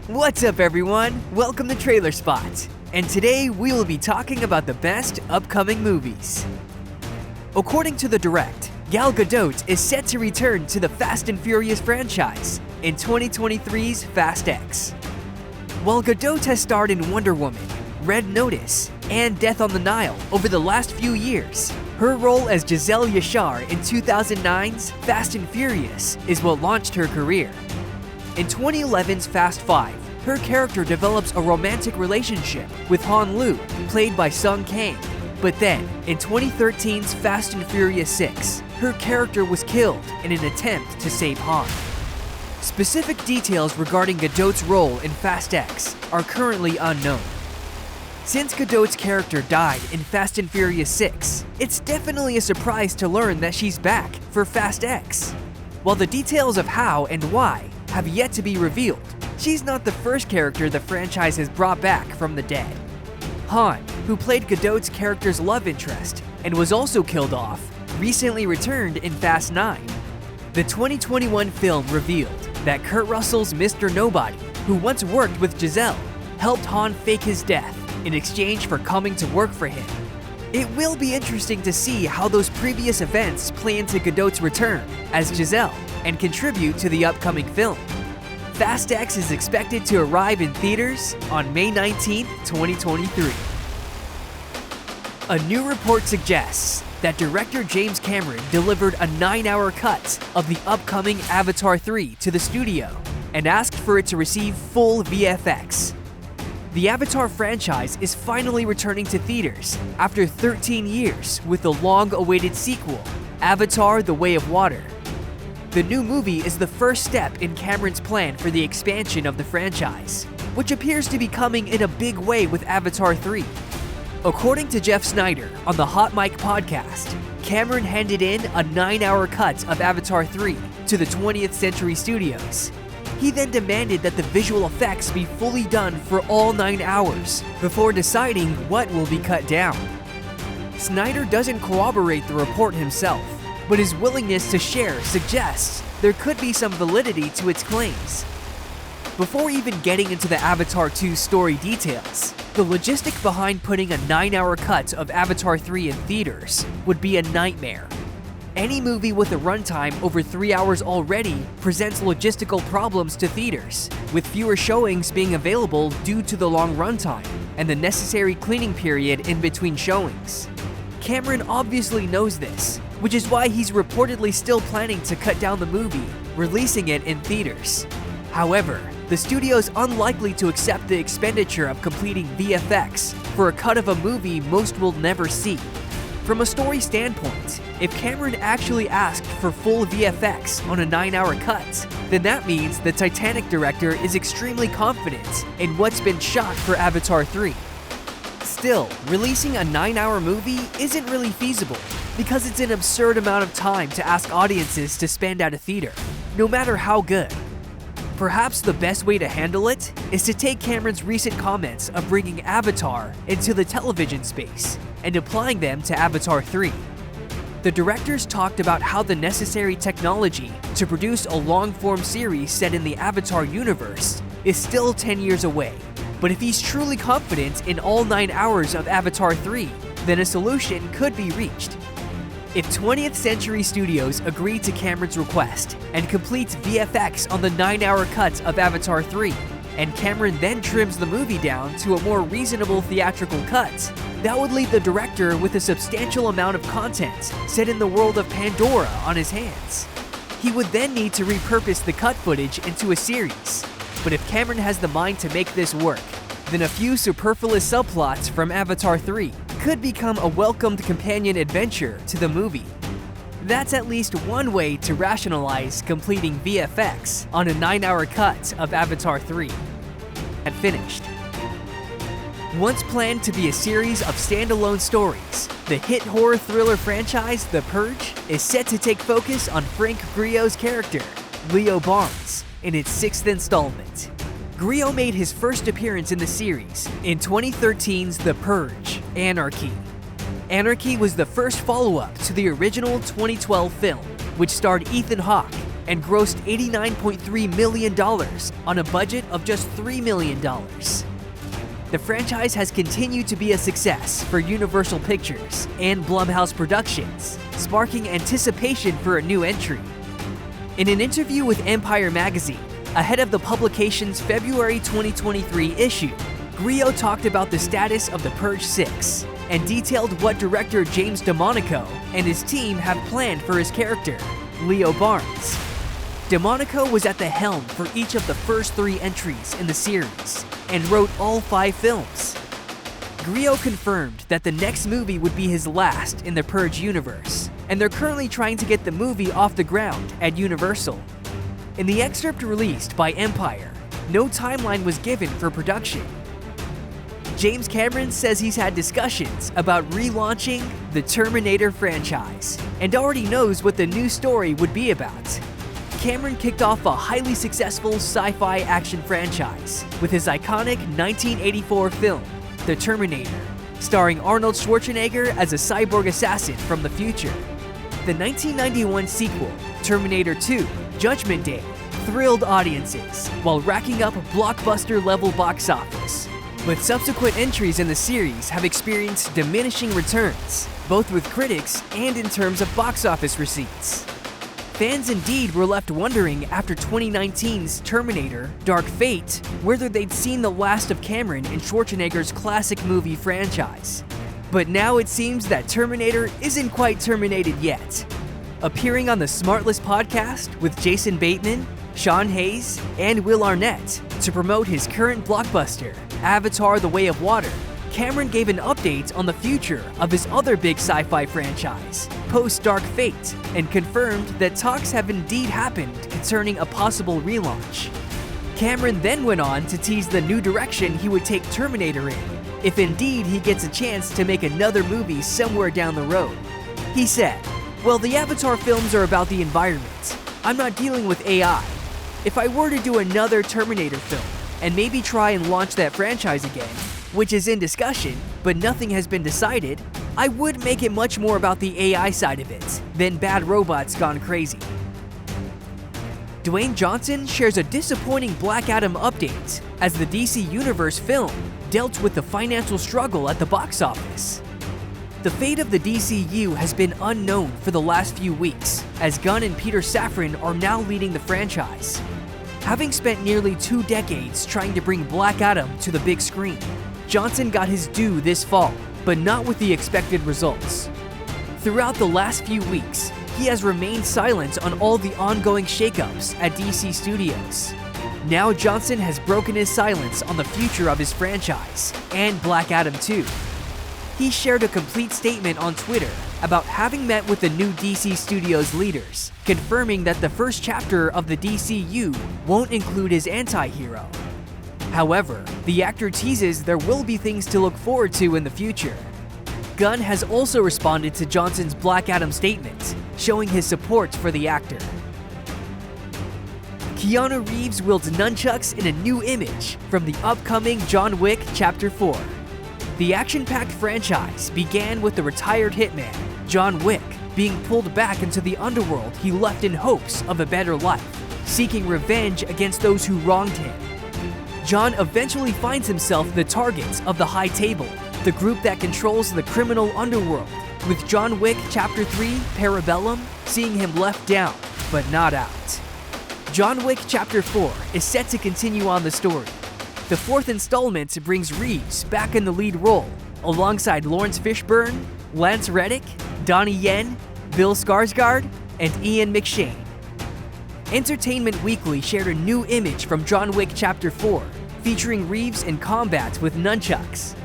What's up everyone? Welcome to TrailerSpot, and today we will be talking about the best upcoming movies. According to The Direct, Gal Gadot is set to return to the Fast and Furious franchise in 2023's Fast X. While Gadot has starred in Wonder Woman, Red Notice, and Death on the Nile over the last few years, her role as Giselle Yashar in 2009's Fast and Furious is what launched her career. In 2011's Fast 5, her character develops a romantic relationship with Han Lu, played by Sung Kang. But then, in 2013's Fast and Furious 6, her character was killed in an attempt to save Han. Specific details regarding Gadot's role in Fast X are currently unknown. Since Gadot's character died in Fast and Furious 6, it's definitely a surprise to learn that she's back for Fast X. While the details of how and why have yet to be revealed, she's not the first character the franchise has brought back from the dead. Han, who played Gadot's character's love interest and was also killed off, recently returned in Fast 9. The 2021 film revealed that Kurt Russell's Mr. Nobody, who once worked with Giselle, helped Han fake his death in exchange for coming to work for him. It will be interesting to see how those previous events play into Gadot's return as Giselle and contribute to the upcoming film. Fast X is expected to arrive in theaters on May 19, 2023. A new report suggests that director James Cameron delivered a 9-hour cut of the upcoming Avatar 3 to the studio and asked for it to receive full VFX. The Avatar franchise is finally returning to theaters after 13 years with the long-awaited sequel, Avatar: The Way of Water. The new movie is the first step in Cameron's plan for the expansion of the franchise, which appears to be coming in a big way with Avatar 3. According to Jeff Snyder on the Hot Mic podcast, Cameron handed in a 9-hour cut of Avatar 3 to the 20th Century Studios. He then demanded that the visual effects be fully done for all 9 hours before deciding what will be cut down. Snyder doesn't corroborate the report himself, but his willingness to share suggests there could be some validity to its claims. Before even getting into the Avatar 2 story details, the logistic behind putting a 9-hour cut of Avatar 3 in theaters would be a nightmare. Any movie with a runtime over 3 hours already presents logistical problems to theaters, with fewer showings being available due to the long runtime and the necessary cleaning period in between showings. Cameron obviously knows this, which is why he's reportedly still planning to cut down the movie, releasing it in theaters. However, the studio's unlikely to accept the expenditure of completing VFX for a cut of a movie most will never see. From a story standpoint, if Cameron actually asked for full VFX on a 9-hour cut, then that means the Titanic director is extremely confident in what's been shot for Avatar 3. Still, releasing a 9-hour movie isn't really feasible because it's an absurd amount of time to ask audiences to spend at a theater, no matter how good. Perhaps the best way to handle it is to take Cameron's recent comments of bringing Avatar into the television space and applying them to Avatar 3. The directors talked about how the necessary technology to produce a long-form series set in the Avatar universe is still 10 years away. But if he's truly confident in all 9 hours of Avatar 3, then a solution could be reached. If 20th Century Studios agree to Cameron's request and completes VFX on the 9-hour cut of Avatar 3, and Cameron then trims the movie down to a more reasonable theatrical cut, that would leave the director with a substantial amount of content set in the world of Pandora on his hands. He would then need to repurpose the cut footage into a series. But if Cameron has the mind to make this work, then a few superfluous subplots from Avatar 3 could become a welcomed companion adventure to the movie. That's at least one way to rationalize completing VFX on a 9-hour cut of Avatar 3. And finished. Once planned to be a series of standalone stories, the hit horror thriller franchise The Purge is set to take focus on Frank Grillo's character, Leo Barnes, in its 6th installment. Grillo made his first appearance in the series in 2013's The Purge: Anarchy. Anarchy was the first follow-up to the original 2012 film, which starred Ethan Hawke, and grossed $89.3 million on a budget of just $3 million. The franchise has continued to be a success for Universal Pictures and Blumhouse Productions, sparking anticipation for a new entry. In an interview with Empire magazine, ahead of the publication's February 2023 issue, Grillo talked about the status of the Purge 6 and detailed what director James DeMonaco and his team have planned for his character, Leo Barnes. DeMonaco was at the helm for each of the first 3 entries in the series and wrote all 5 films. Grillo confirmed that the next movie would be his last in the Purge universe, and they're currently trying to get the movie off the ground at Universal. In the excerpt released by Empire, no timeline was given for production. James Cameron says he's had discussions about relaunching the Terminator franchise and already knows what the new story would be about. Cameron kicked off a highly successful sci-fi action franchise with his iconic 1984 film, The Terminator, starring Arnold Schwarzenegger as a cyborg assassin from the future. The 1991 sequel, Terminator 2: Judgment Day, thrilled audiences while racking up blockbuster-level box office. But subsequent entries in the series have experienced diminishing returns, both with critics and in terms of box office receipts. Fans indeed were left wondering after 2019's Terminator: Dark Fate whether they'd seen the last of Cameron in Schwarzenegger's classic movie franchise. But now it seems that Terminator isn't quite terminated yet. Appearing on the Smartless podcast with Jason Bateman, Sean Hayes, and Will Arnett to promote his current blockbuster, Avatar: The Way of Water, Cameron gave an update on the future of his other big sci-fi franchise, post-Dark Fate, and confirmed that talks have indeed happened concerning a possible relaunch. Cameron then went on to tease the new direction he would take Terminator in, if indeed he gets a chance to make another movie somewhere down the road. He said, "Well, the Avatar films are about the environment. I'm not dealing with AI. If I were to do another Terminator film, and maybe try and launch that franchise again, which is in discussion, but nothing has been decided, I would make it much more about the AI side of it than bad robots gone crazy." Dwayne Johnson shares a disappointing Black Adam update as the DC Universe film dealt with the financial struggle at the box office. The fate of the DCU has been unknown for the last few weeks, as Gunn and Peter Safran are now leading the franchise. Having spent nearly 2 decades trying to bring Black Adam to the big screen, Johnson got his due this fall, but not with the expected results. Throughout the last few weeks, he has remained silent on all the ongoing shakeups at DC Studios. Now Johnson has broken his silence on the future of his franchise and Black Adam 2. He shared a complete statement on Twitter about having met with the new DC Studios leaders, confirming that the first chapter of the DCU won't include his anti-hero. However, the actor teases there will be things to look forward to in the future. Gunn has also responded to Johnson's Black Adam statement, showing his support for the actor. Keanu Reeves wields nunchucks in a new image from the upcoming John Wick Chapter 4. The action-packed franchise began with the retired hitman, John Wick, being pulled back into the underworld he left in hopes of a better life, seeking revenge against those who wronged him. John eventually finds himself the target of the High Table, the group that controls the criminal underworld, with John Wick Chapter 3, Parabellum, seeing him left down, but not out. John Wick Chapter 4 is set to continue on the story. The 4th installment brings Reeves back in the lead role, alongside Lawrence Fishburne, Lance Reddick, Donnie Yen, Bill Skarsgård, and Ian McShane. Entertainment Weekly shared a new image from John Wick Chapter 4, featuring Reeves in combat with nunchucks.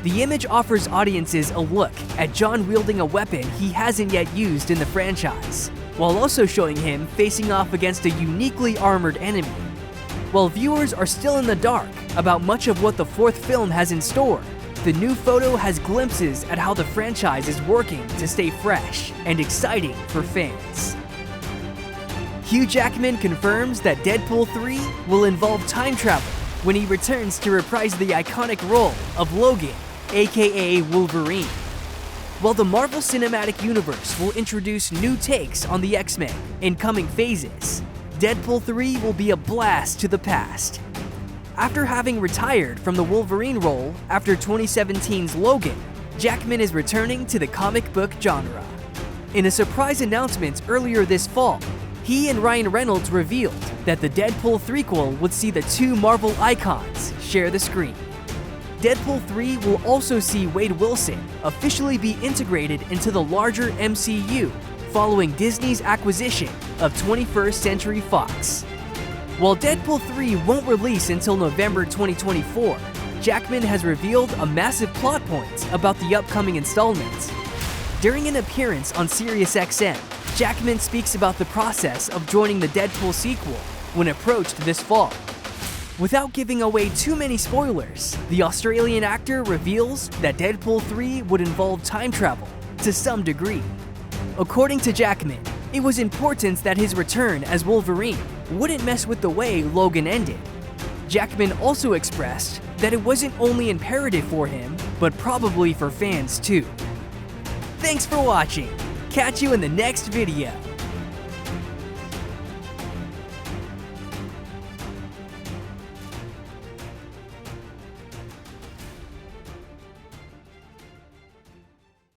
The image offers audiences a look at John wielding a weapon he hasn't yet used in the franchise, while also showing him facing off against a uniquely armored enemy. While viewers are still in the dark about much of what the 4th film has in store, the new photo has glimpses at how the franchise is working to stay fresh and exciting for fans. Hugh Jackman confirms that Deadpool 3 will involve time travel when he returns to reprise the iconic role of Logan, aka Wolverine. While the Marvel Cinematic Universe will introduce new takes on the X-Men in coming phases, Deadpool 3 will be a blast to the past. After having retired from the Wolverine role after 2017's Logan, Jackman is returning to the comic book genre. In a surprise announcement earlier this fall, he and Ryan Reynolds revealed that the Deadpool threequel would see the two Marvel icons share the screen. Deadpool 3 will also see Wade Wilson officially be integrated into the larger MCU following Disney's acquisition of 21st Century Fox. While Deadpool 3 won't release until November 2024, Jackman has revealed a massive plot point about the upcoming installment. During an appearance on SiriusXM, Jackman speaks about the process of joining the Deadpool sequel when approached this fall. Without giving away too many spoilers, the Australian actor reveals that Deadpool 3 would involve time travel to some degree. According to Jackman, it was important that his return as Wolverine wouldn't mess with the way Logan ended. Jackman also expressed that it wasn't only imperative for him, but probably for fans too. Thanks for watching. Catch you in the next video.